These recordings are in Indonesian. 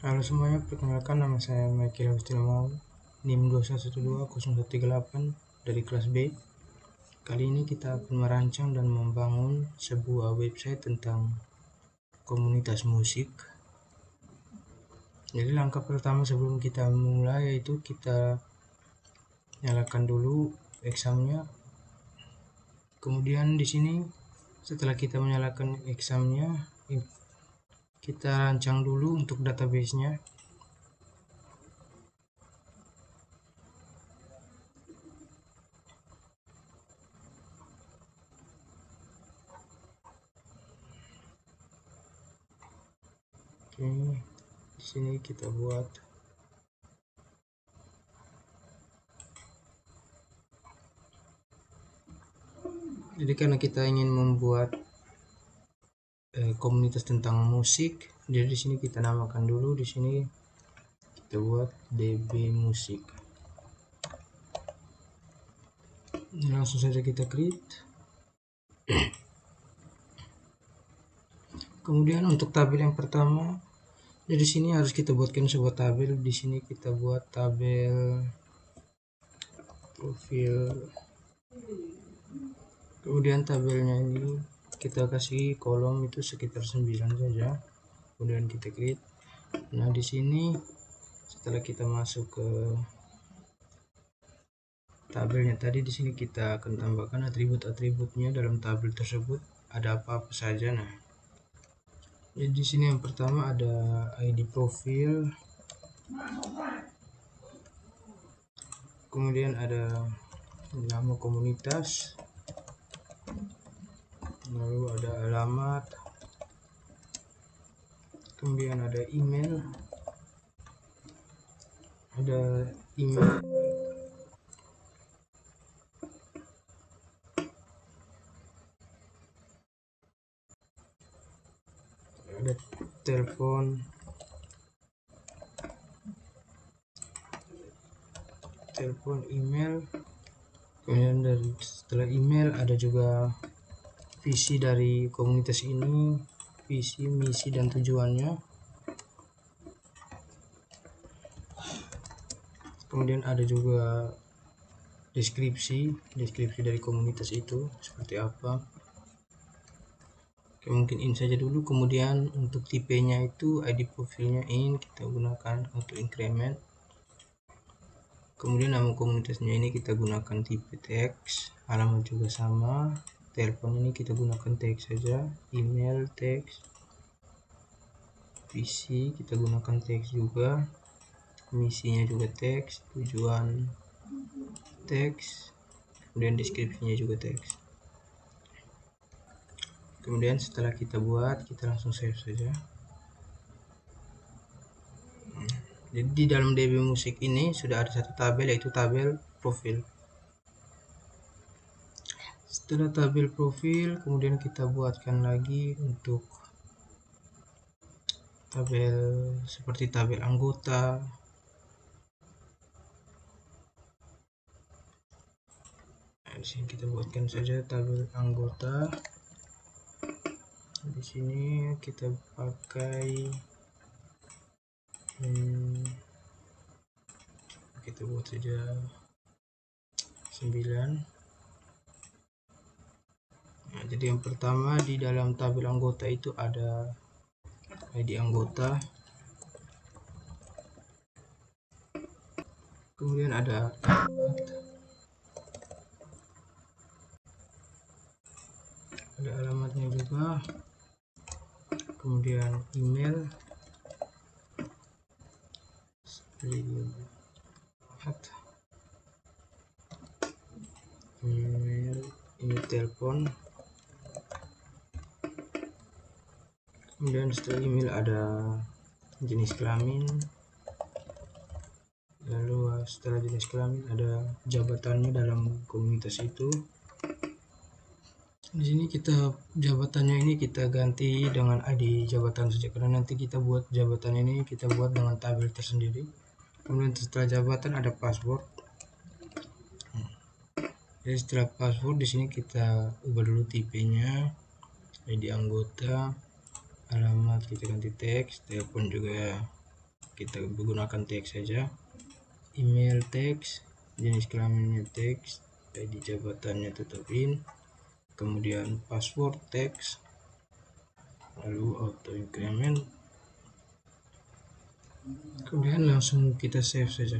Halo semuanya, perkenalkan nama saya Michael Agustin Mau, NIM 2112038 dari kelas B. Kali ini kita akan merancang dan membangun sebuah website tentang komunitas musik. Jadi langkah pertama sebelum kita memulai yaitu kita nyalakan dulu examnya. Kemudian di sini setelah kita menyalakan examnya, kita rancang dulu untuk database-nya. Oke, di sini kita buat jadi karena kita ingin membuat komunitas tentang musik, jadi di sini kita namakan dulu, di sini kita buat DB Musik. Langsung saja kita create. Kemudian untuk tabel yang pertama, jadi di sini harus kita buatkan sebuah tabel. Di sini kita buat tabel profil. Kemudian tabelnya ini kita kasih kolom itu sekitar 9 saja. Kemudian kita create. Nah, di sini setelah kita masuk ke tabelnya tadi, di sini kita akan tambahkan atribut-atributnya dalam tabel tersebut ada apa-apa saja. Nah, jadi di sini yang pertama ada ID profil, kemudian ada nama komunitas, lalu ada alamat, kemudian ada email, ada telepon, email. Kemudian setelah email ada juga visi dari komunitas ini, visi, misi, dan tujuannya. Kemudian ada juga deskripsi dari komunitas itu seperti apa. Oke, mungkin ini saja dulu. Kemudian untuk tipenya itu ID profilnya kita gunakan auto increment. Kemudian nama komunitasnya ini kita gunakan tipe teks, alamat juga sama, telepon ini kita gunakan teks saja, email teks, visi kita gunakan teks juga, misinya juga teks, tujuan teks, kemudian deskripsinya juga teks. Kemudian setelah kita buat, kita langsung save saja. Jadi di dalam DB Musik ini sudah ada satu tabel, yaitu tabel profil. Setelah tabel profil, kemudian kita buatkan lagi untuk tabel seperti tabel anggota. Nah, di sini kita buatkan saja tabel anggota. Di sini kita pakai kita buat saja 9. Nah, jadi yang pertama di dalam tabel anggota itu ada ID anggota, kemudian ada alamatnya juga, kemudian email, ini telepon, kemudian setelah email ada jenis kelamin, lalu setelah jenis kelamin ada jabatannya dalam komunitas itu. Di sini kita jabatannya ini kita ganti dengan ID jabatan saja, karena nanti kita buat jabatan ini kita buat dengan tabel tersendiri. Kemudian setelah jabatan ada password. Jadi setelah password di sini kita ubah dulu tipenya, ID anggota, alamat kita ganti teks, telepon juga kita menggunakan teks saja. Email teks, jenis kelaminnya teks, ID jabatannya tetapin, kemudian password teks, lalu auto increment, kemudian langsung kita save saja.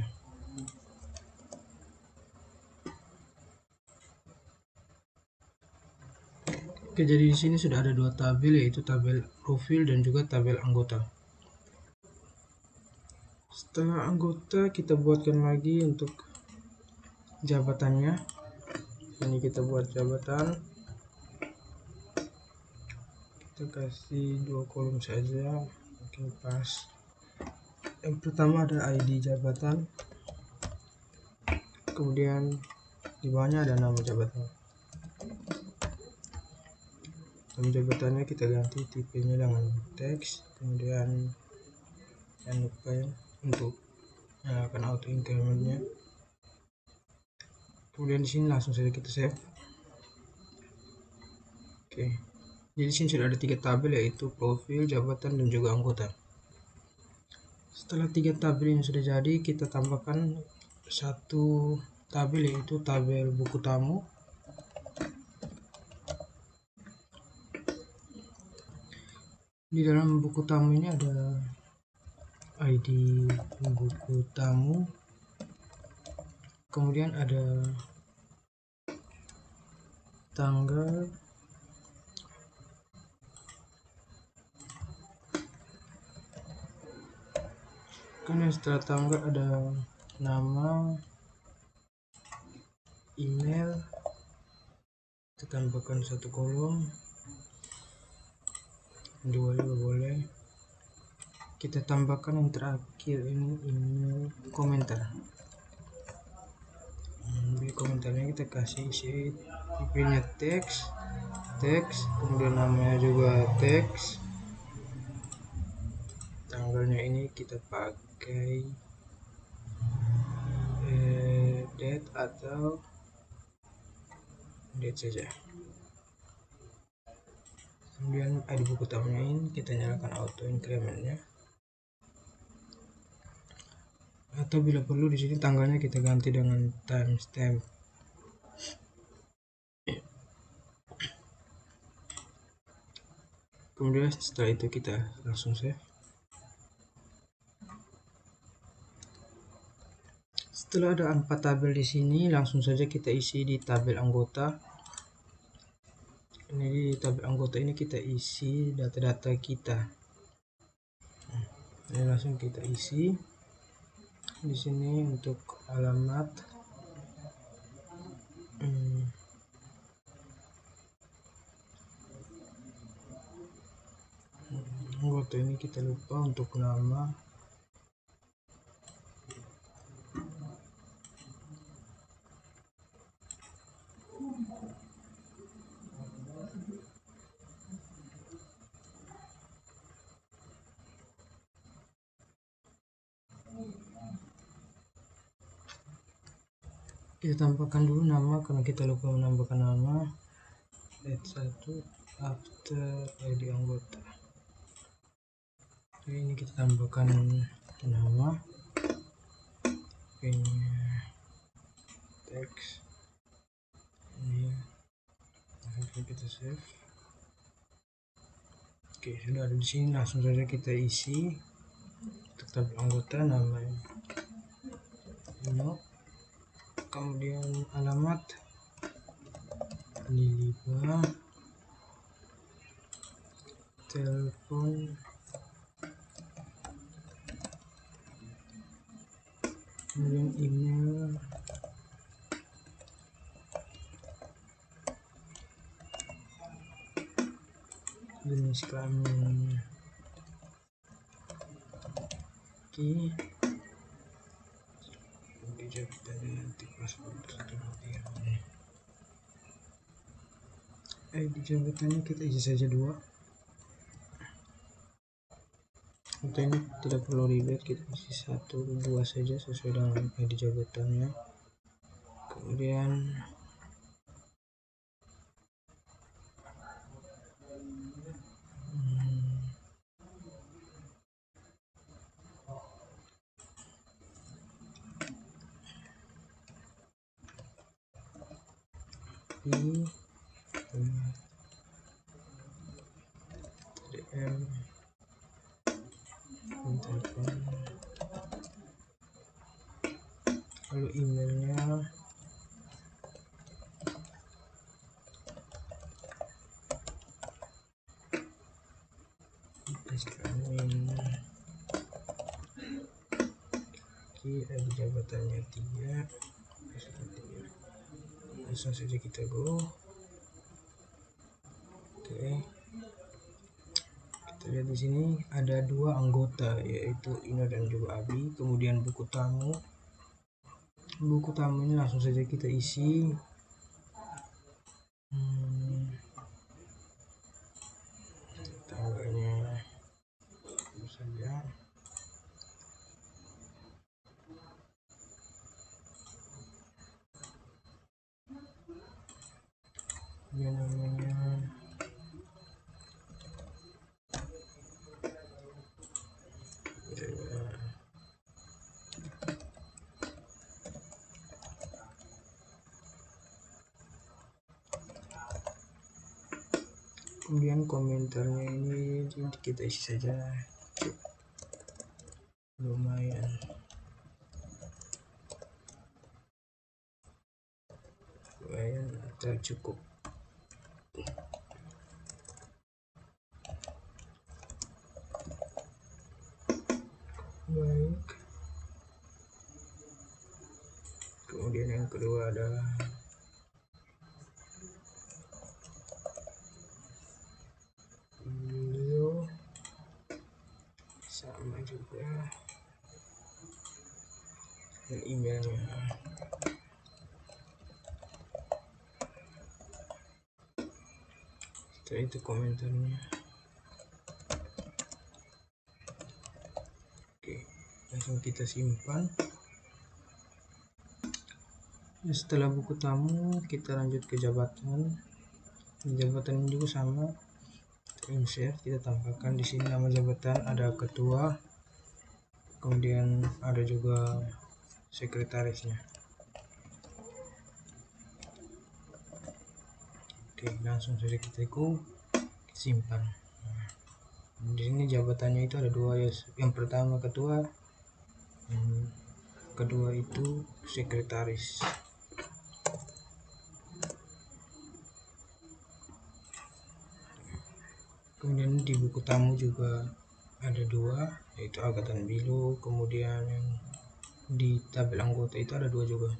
Oke, jadi di sini sudah ada dua tabel, yaitu tabel profil dan juga tabel anggota. Setelah anggota, kita buatkan lagi untuk jabatannya. Ini kita buat jabatan, kita kasih 2 kolom saja, mungkin pas. Yang pertama ada ID jabatan, kemudian di bawahnya ada nama jabatan. Nama jabatannya kita ganti tipenya dengan teks, kemudian jangan lupa ya untuk nyalakan auto incrementnya. Kemudian di sini langsung saja kita save. Oke, jadi di sini sudah ada 3 tabel, yaitu profil, jabatan, dan juga anggota. Setelah 3 tabel ini sudah jadi, kita tambahkan satu tabel, yaitu tabel buku tamu. Di dalam buku tamu ini ada ID buku tamu, kemudian ada tanggal, kemudian setelah tanggal ada nama, email, kita tambahkan 1 kolom, 2 juga boleh. Kita tambahkan yang terakhir ini email, komentar. Di komentarnya kita kasih isi tipenya teks, kemudian namanya juga teks, tanggalnya ini kita pakai date atau date saja. Kemudian ID buku tamunya ini kita nyalakan auto incrementnya, atau bila perlu di sini tanggalnya kita ganti dengan timestamp. Kemudian setelah itu kita langsung save. Setelah ada 4 tabel di sini, langsung saja kita isi di tabel anggota. Ini di tabel anggota ini kita isi data-data kita. Ini langsung kita isi. Di sini untuk alamat, anggota ini kita lupa untuk nama. Kita tambahkan dulu nama karena kita lupa menambahkan nama. Add 1 after ID anggota. Jadi ini kita tambahkan nama, ini teks, ini kita save. Oke, sudah ada di sini, langsung saja kita isi untuk tabel anggota, namanya email, kemudian alamat Liliba, telepon, kemudian email, jenis kelamin laki, jabatannya nanti password terlebih. ID jabatannya kita isi saja 2. Untuk ini tidak perlu ribet, kita isi 1, 2 saja sesuai dengan ID jabatannya. Kemudian TDM telepon, lalu emailnya ada jabatannya 3, langsung saja kita go. Oke, kita lihat di sini ada 2 anggota, yaitu Ino dan juga Abi. Kemudian buku tamu ini langsung saja kita isi. Tanggalnya itu saja. Ini namanya kemudian komentarnya ini kita isi saja, lumayan. Atau cukup. Baik, kemudian yang kedua adalah video, sama juga, dan emailnya. Setelah itu komentarnya. Oke, langsung kita simpan. Setelah buku tamu, kita lanjut ke jabatan. Jabatan ini juga sama, insert, kita tambahkan di sini nama jabatan, ada ketua, kemudian ada juga sekretarisnya. Oke, langsung saja kita simpan. Di sini jabatannya itu ada 2, ya. Yang pertama ketua, yang kedua itu sekretaris. Kemudian di buku tamu juga ada 2, yaitu angkatan bilu. Kemudian yang di tabel anggota itu ada 2 juga.